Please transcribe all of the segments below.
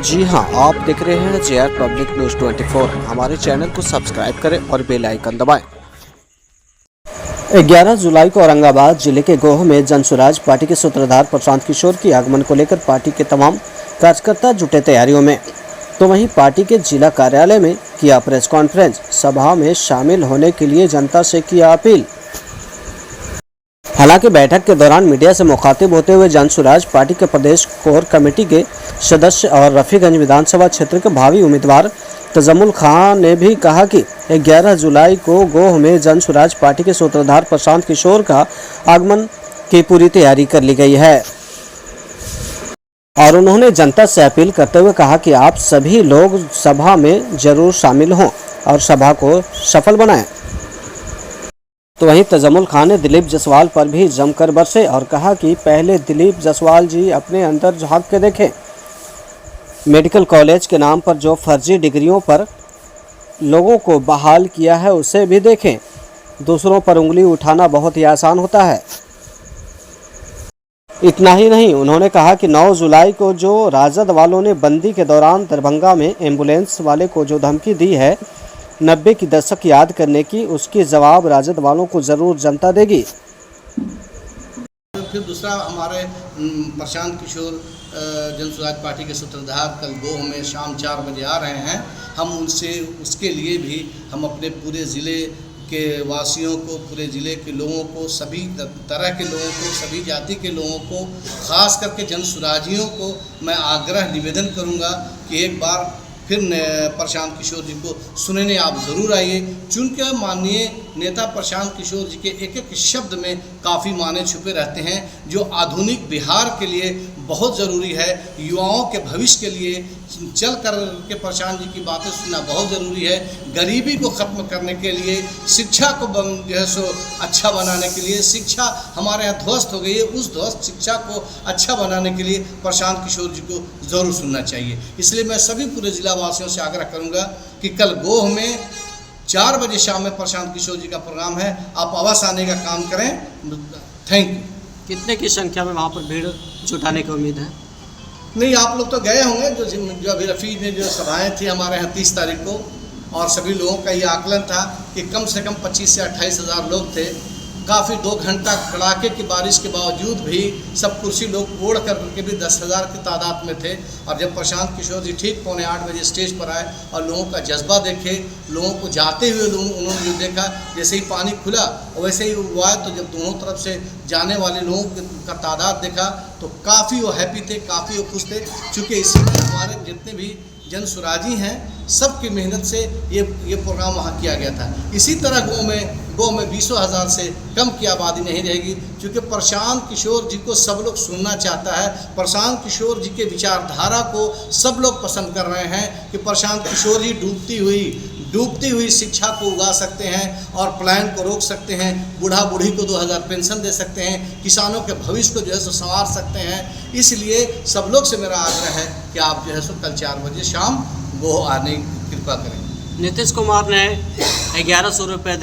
जी हां, आप देख रहे हैं JR पब्लिक न्यूज़ 24। हमारे चैनल को सब्सक्राइब करें और बेल आइकन दबाएं। 11 जुलाई को औरंगाबाद जिले के गोह में जनसुराज पार्टी के सूत्रधार प्रशांत किशोर की आगमन को लेकर पार्टी के तमाम कार्यकर्ता जुटे तैयारियों में। तो वहीं पार्टी के जिला कार्यालय में किया प्रेस कॉन्फ्रेंस, सभा में शामिल होने के लिए जनता से किया अपील। हालांकि बैठक के दौरान मीडिया से मुखातिब होते हुए जनसुराज पार्टी के प्रदेश कोर कमेटी के सदस्य और रफीगंज विधानसभा क्षेत्र के भावी उम्मीदवार तजम्मुल खान ने भी कहा कि 11 जुलाई को गोह में जनसुराज पार्टी के सूत्रधार प्रशांत किशोर का आगमन की पूरी तैयारी कर ली गई है। और उन्होंने जनता से अपील करते हुए कहा कि आप सभी लोग सभा में जरूर शामिल हों और सभा को सफल बनाएं। तो वहीं तजम्मुल खान ने दिलीप जायसवाल पर भी जमकर बरसे और कहा कि पहले दिलीप जायसवाल जी अपने अंदर झांक के देखें। मेडिकल कॉलेज के नाम पर जो फर्जी डिग्रियों पर लोगों को बहाल किया है उसे भी देखें। दूसरों पर उंगली उठाना बहुत ही आसान होता है। इतना ही नहीं, उन्होंने कहा कि 9 जुलाई को जो राजद वालों ने बंदी के दौरान दरभंगा में एम्बुलेंस वाले को जो धमकी दी है 90 की दशक याद करने की, उसकी जवाब राजद वालों को जरूर जनता देगी। फिर दूसरा हमारे प्रशांत किशोर जनसुराज पार्टी के सूत्रधार कल गोह में शाम 4 बजे आ रहे हैं। हम उनसे उसके लिए भी हम अपने पूरे ज़िले के वासियों को, पूरे ज़िले के लोगों को, सभी तरह के लोगों को, सभी जाति के लोगों को, ख़ास करके जनसुराजियों को मैं आग्रह निवेदन करूंगा कि एक बार फिर प्रशांत किशोर जी को सुनने आप ज़रूर आइए। चूँकि माननीय नेता प्रशांत किशोर जी के एक एक शब्द में काफ़ी माने छुपे रहते हैं, जो आधुनिक बिहार के लिए बहुत ज़रूरी है, युवाओं के भविष्य के लिए चल कर के प्रशांत जी की बातें सुनना बहुत ज़रूरी है। गरीबी को ख़त्म करने के लिए, शिक्षा को जो है सो अच्छा बनाने के लिए, शिक्षा हमारे यहाँ ध्वस्त हो गई है, उस ध्वस्त शिक्षा को अच्छा बनाने के लिए प्रशांत किशोर जी को ज़रूर सुनना चाहिए। इसलिए मैं सभी पूरे ज़िला वासियों से आग्रह करूँगा कि कल गोह में 4 बजे शाम में प्रशांत किशोर जी का प्रोग्राम है, आप अवश्य आने का काम करें। Thank you. कितने की संख्या में वहाँ पर भीड़ जुटाने की उम्मीद है? नहीं, आप लोग तो गए होंगे, जो अभी रफ़ी ने जो सभाएं थी हमारे यहाँ 30 तारीख को, और सभी लोगों का ये आकलन था कि कम से कम 25 से 28 हज़ार लोग थे। काफ़ी 2 घंटा कड़ाके की बारिश के बावजूद भी सब कुर्सी लोग ओढ़ करके भी 10,000 की तादाद में थे। और जब प्रशांत किशोर जी ठीक 7:45 बजे स्टेज पर आए और लोगों का जज्बा देखे, लोगों को जाते हुए उन्होंने जो देखा, जैसे ही पानी खुला वैसे ही हुआ, तो जब दोनों तरफ से जाने वाले लोगों का तादाद देखा तो काफ़ी वो हैप्पी थे, काफ़ी वो खुश थे। चूँकि इसी में हमारे जितने भी जनसुराजी हैं सबकी मेहनत से ये प्रोग्राम वहाँ किया गया था। इसी तरह गोह में 20,000 से कम की आबादी नहीं रहेगी, क्योंकि प्रशांत किशोर जी को सब लोग सुनना चाहता है। प्रशांत किशोर जी के विचारधारा को सब लोग पसंद कर रहे हैं कि प्रशांत किशोर जी डूबती हुई शिक्षा को उगा सकते हैं और पलायन को रोक सकते हैं, बूढ़ा बूढ़ी को 2000 पेंशन दे सकते हैं, किसानों के भविष्य को जो है सो संवार सकते हैं। इसलिए सब लोग से मेरा आग्रह है कि आप जो है सो कल 4 बजे शाम गोह आने की कृपा करें। नीतीश कुमार ने 1100 रुपये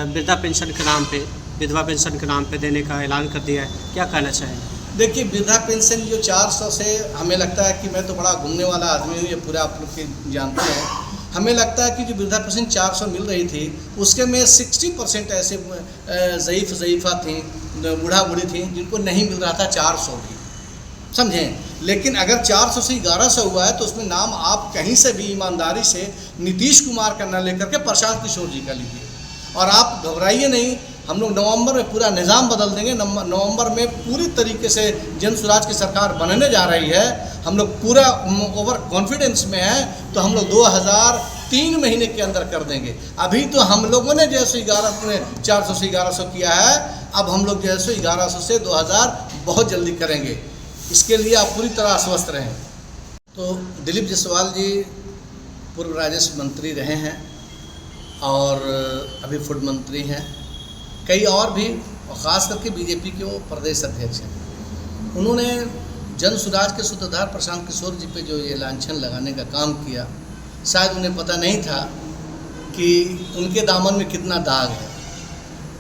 वृद्धा पेंशन के नाम पे, विधवा पेंशन के नाम पे देने का ऐलान कर दिया है, क्या कहना चाहेंगे? देखिए, वृद्धा पेंशन जो 400 से, हमें लगता है कि मैं तो बड़ा घूमने वाला आदमी हूँ, ये पूरा आप लोग जानते हैं। हमें लगता है कि जो वृद्धा पेंशन 400 मिल रही थी उसके में 60% ऐसे ज़ईफ़ा थी, बूढ़ा बूढ़ी थी जिनको नहीं मिल रहा था 400 भी, समझें। लेकिन अगर 400 से 1100 हुआ है तो उसमें नाम आप कहीं से भी ईमानदारी से नीतीश कुमार का न लेकर के प्रशांत किशोर जी का लीजिए। और आप घबराइए नहीं, हम लोग नवंबर में पूरा निज़ाम बदल देंगे। नवंबर में पूरी तरीके से जनसुराज की सरकार बनने जा रही है। हम लोग पूरा ओवर कॉन्फिडेंस में हैं, तो हम लोग 2003 महीने के अंदर कर देंगे। अभी तो हम लोगों ने जैसे 400 से 1100 किया है, अब हम लोग जैसे 1100 से 2000 बहुत जल्दी करेंगे। इसके लिए आप पूरी तरह आश्वस्त रहें। तो दिलीप जायसवाल जी पूर्व राजस्व मंत्री रहे हैं और अभी फूड मंत्री हैं। कई और भी, और ख़ास करके बीजेपी के वो प्रदेश अध्यक्ष हैं। उन्होंने जनसुराज के सूत्रधार प्रशांत किशोर जी पे जो ये लांछन लगाने का काम किया, शायद उन्हें पता नहीं था कि उनके दामन में कितना दाग है।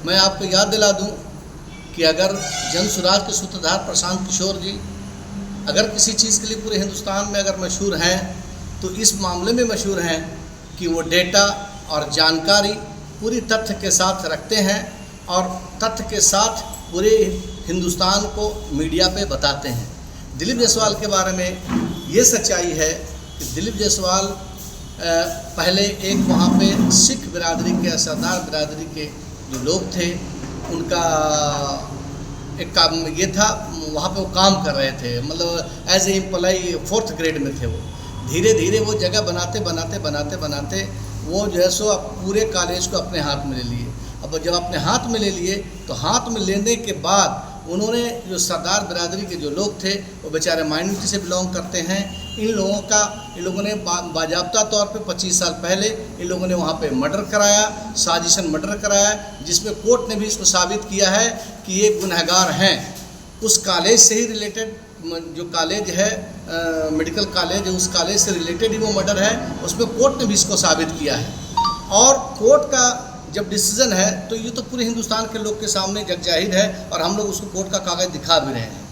मैं आपको याद दिला दूं कि अगर जनसुराज के सूत्रधार प्रशांत किशोर जी अगर किसी चीज़ के लिए पूरे हिंदुस्तान में अगर मशहूर हैं तो इस मामले में मशहूर हैं कि वो डेटा और जानकारी पूरी तथ्य के साथ रखते हैं और तथ्य के साथ पूरे हिंदुस्तान को मीडिया पे बताते हैं। दिलीप जायसवाल के बारे में ये सच्चाई है कि दिलीप जायसवाल पहले एक वहाँ पे सिख बिरादरी के, सरदार बिरादरी के जो लोग थे, उनका एक काम ये था, वहाँ पे वो काम कर रहे थे, मतलब as a employee 4th grade में थे वो। धीरे धीरे वो जगह बनाते बनाते बनाते बनाते वो जो है सो अब पूरे कॉलेज को अपने हाथ में ले लिए। अब जब अपने हाथ में ले लिए तो हाथ में लेने के बाद उन्होंने जो सरदार बिरादरी के जो लोग थे वो बेचारे माइनॉरिटी से बिलोंग करते हैं। इन लोगों ने बाजाब्ता तौर पे 25 साल पहले इन लोगों ने वहाँ पे मर्डर कराया, साजिशन मर्डर कराया, जिसमें कोर्ट ने भी इसको साबित किया है कि ये गुनहगार हैं। उस कॉलेज से ही रिलेटेड जो कॉलेज है, मेडिकल कॉलेज है, उस कॉलेज से रिलेटेड ही वो मर्डर है, उसमें कोर्ट ने भी इसको साबित किया है। और कोर्ट का जब डिसीजन है तो ये तो पूरे हिंदुस्तान के लोग के सामने जग जाहिर है और हम लोग उसको कोर्ट का कागज़ दिखा भी रहे हैं।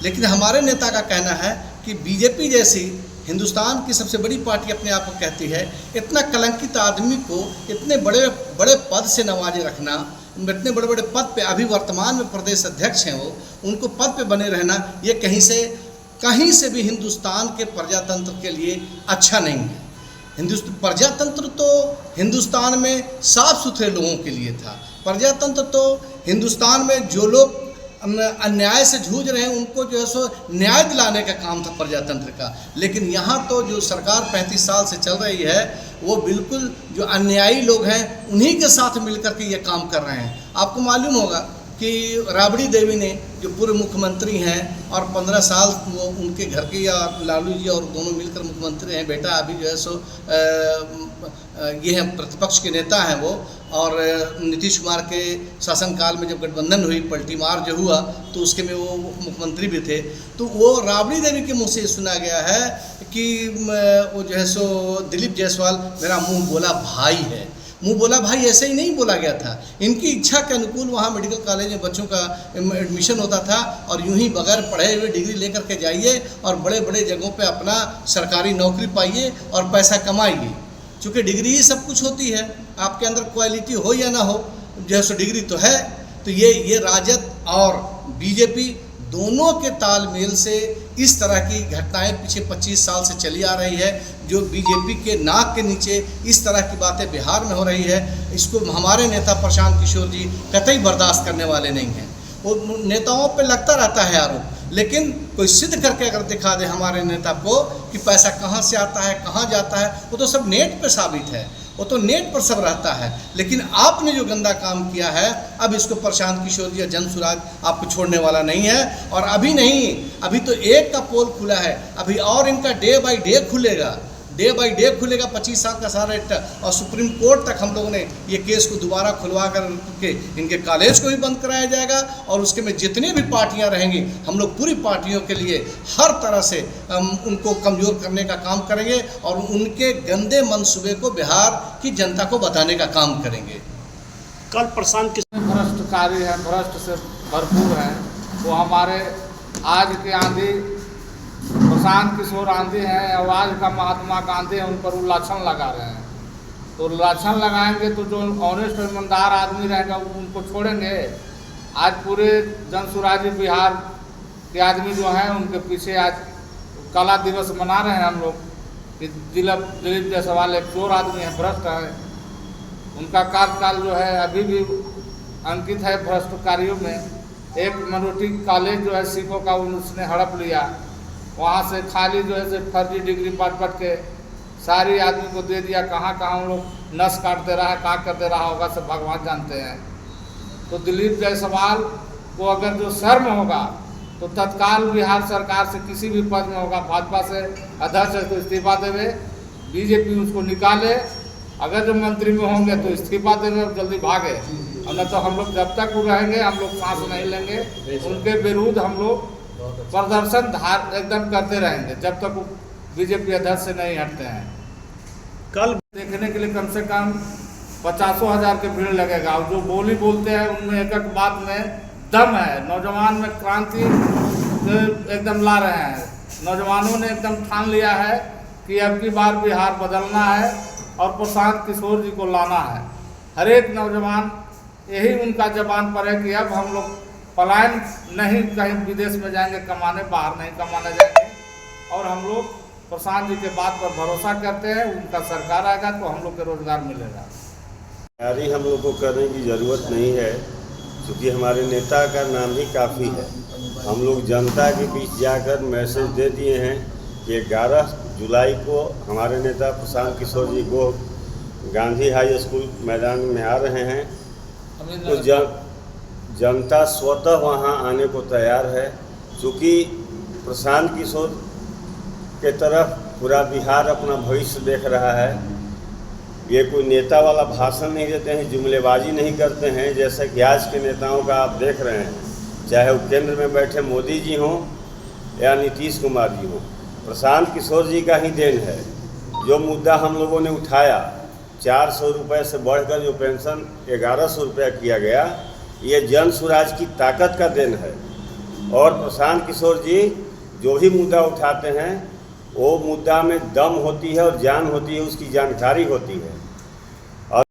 लेकिन हमारे नेता का कहना है कि बीजेपी जैसी हिंदुस्तान की सबसे बड़ी पार्टी अपने आप को कहती है, इतना कलंकित आदमी को इतने बड़े बड़े पद से नवाजे रखना, इतने बड़े बड़े पद पे, अभी वर्तमान में प्रदेश अध्यक्ष हैं वो, उनको पद पे बने रहना, ये कहीं से भी हिंदुस्तान के प्रजातंत्र के लिए अच्छा नहीं है। प्रजातंत्र तो हिंदुस्तान में साफ सुथरे लोगों के लिए था। प्रजातंत्र तो हिंदुस्तान में जो लोग अन्याय से जूझ रहे हैं उनको जो है सो न्याय दिलाने का काम था प्रजातंत्र का। लेकिन यहाँ तो जो सरकार 35 साल से चल रही है वो बिल्कुल जो अन्यायी लोग हैं उन्हीं के साथ मिलकर के ये काम कर रहे हैं। आपको मालूम होगा कि राबड़ी देवी ने जो पूर्व मुख्यमंत्री हैं और 15 साल वो उनके घर के, या लालू जी और दोनों मिलकर मुख्यमंत्री हैं, बेटा अभी जो है सो ये हैं प्रतिपक्ष के नेता हैं वो, और नीतीश कुमार के शासनकाल में जब गठबंधन हुई, पलटीमार जो हुआ तो उसके में वो मुख्यमंत्री भी थे। तो वो राबड़ी देवी के मुँह से सुना गया है कि वो जो है सो दिलीप जायसवाल मेरा मुँह बोला भाई है। मुँह बोला भाई ऐसे ही नहीं बोला गया था, इनकी इच्छा के अनुकूल वहाँ मेडिकल कॉलेज में बच्चों का एडमिशन होता था और यूं ही बगैर पढ़े हुए डिग्री लेकर के जाइए और बड़े बड़े जगहों पे अपना सरकारी नौकरी पाइए और पैसा कमाइए। चूँकि डिग्री ही सब कुछ होती है, आपके अंदर क्वालिटी हो या ना हो, जो है सो डिग्री तो है। तो ये राजद और बीजेपी दोनों के तालमेल से इस तरह की घटनाएं पिछले 25 साल से चली आ रही है। जो बीजेपी के नाक के नीचे इस तरह की बातें बिहार में हो रही है, इसको हमारे नेता प्रशांत किशोर जी कतई बर्दाश्त करने वाले नहीं हैं। वो नेताओं पे लगता रहता है आरोप, लेकिन कोई सिद्ध करके अगर दिखा दे हमारे नेता को कि पैसा कहाँ से आता है, कहाँ जाता है, वो तो सब नेट पे साबित है, वो तो नेट पर सब रहता है। लेकिन आपने जो गंदा काम किया है, अब इसको प्रशांत किशोर जी या जनसुराज आपको छोड़ने वाला नहीं है। और अभी नहीं, अभी तो एक का पोल खुला है, अभी और इनका डे बाय डे खुलेगा, डे बाय डे खुलेगा। 25 साल का सारा और सुप्रीम कोर्ट तक हम लोगों ने ये केस को दोबारा खुलवा कर के इनके कॉलेज को भी बंद कराया जाएगा। और उसके में जितनी भी पार्टियां रहेंगी, हम लोग पूरी पार्टियों के लिए हर तरह से उनको कमज़ोर करने का काम करेंगे और उनके गंदे मंसूबे को बिहार की जनता को बताने का काम करेंगे। कल प्रशांत किशोर भ्रष्टकारी है, भ्रष्ट से भरपूर है, वो हमारे आज के आंधी प्रशांत किशोर आंधी हैं, आवाज़ का महात्मा गांधी है, उन पर वो लाछन लगा रहे हैं। तो लाछन लगाएंगे तो जो ऑनेस्ट ईमानदार आदमी रहेगा उनको छोड़ेंगे। आज पूरे जनसुराजी बिहार के आदमी जो हैं उनके पीछे आज कला दिवस मना रहे हैं हम लोग कि दिलीप जायसवाल एक चोर आदमी है, भ्रष्ट है। उनका कार्यकाल जो है अभी भी अंकित है भ्रष्ट कार्यों में। एक मनोटी कॉलेज जो है सिखों का उसने हड़प लिया, वहाँ से खाली जो है फर्जी डिग्री पट के सारी आदमी को दे दिया। कहाँ कहाँ हम लोग नस काट दे रहा है, क्या कर दे रहा होगा सब भगवान जानते हैं। तो दिलीप जायसवाल को अगर जो शर्म होगा तो तत्काल बिहार सरकार से किसी भी पद में होगा, भाजपा से अध्यक्ष को इस्तीफा देवे, बीजेपी उसको निकाले। अगर जो मंत्री में होंगे तो इस्तीफा देवे और जल्दी भागे, और न तो हम लोग जब तक वो रहेंगे हम लोग सांस नहीं लेंगे। उनके विरुद्ध हम लोग प्रदर्शन एकदम करते रहेंगे जब तक वो बीजेपी अध्यक्ष से नहीं हटते हैं। कल देखने के लिए कम से कम 50,000 के भीड़ लगेगा। और जो बोली बोलते हैं उनमें एक एक बात में दम है। नौजवान में क्रांति एकदम ला रहे हैं। नौजवानों ने एकदम ठान लिया है कि अब की बार बिहार बदलना है और प्रशांत किशोर जी को लाना है। हर एक नौजवान यही उनका जबान पर है कि अब हम लोग पलायन नहीं, कहीं विदेश में जाएंगे कमाने, बाहर नहीं कमाने जाएंगे। और हम लोग प्रशांत जी के बात पर भरोसा करते हैं, उनका सरकार आएगा तो हम लोग को रोजगार मिलेगा। तैयारी हम लोग को करने की ज़रूरत नहीं है, क्योंकि हमारे नेता का नाम ही काफ़ी है। हम लोग जनता के बीच जाकर मैसेज दे दिए हैं कि 11 जुलाई को हमारे नेता प्रशांत किशोर जी को गांधी हाई स्कूल मैदान में आ रहे हैं। तो जनता स्वतः वहां आने को तैयार है, क्योंकि प्रशांत किशोर के तरफ पूरा बिहार अपना भविष्य देख रहा है। ये कोई नेता वाला भाषण नहीं देते हैं, जुमलेबाजी नहीं करते हैं, जैसा कि आज के नेताओं का आप देख रहे हैं, चाहे वो केंद्र में बैठे मोदी जी हों या नीतीश कुमार जी हों। प्रशांत किशोर जी का ही देन है। जो मुद्दा हम लोगों ने उठाया, 400 रुपये से बढ़कर जो पेंशन 1100 रुपया किया गया, ये जन स्वराज की ताकत का देन है। और प्रशांत किशोर जी जो भी मुद्दा उठाते हैं, वो मुद्दा में दम होती है और जान होती है, उसकी जानकारी होती है।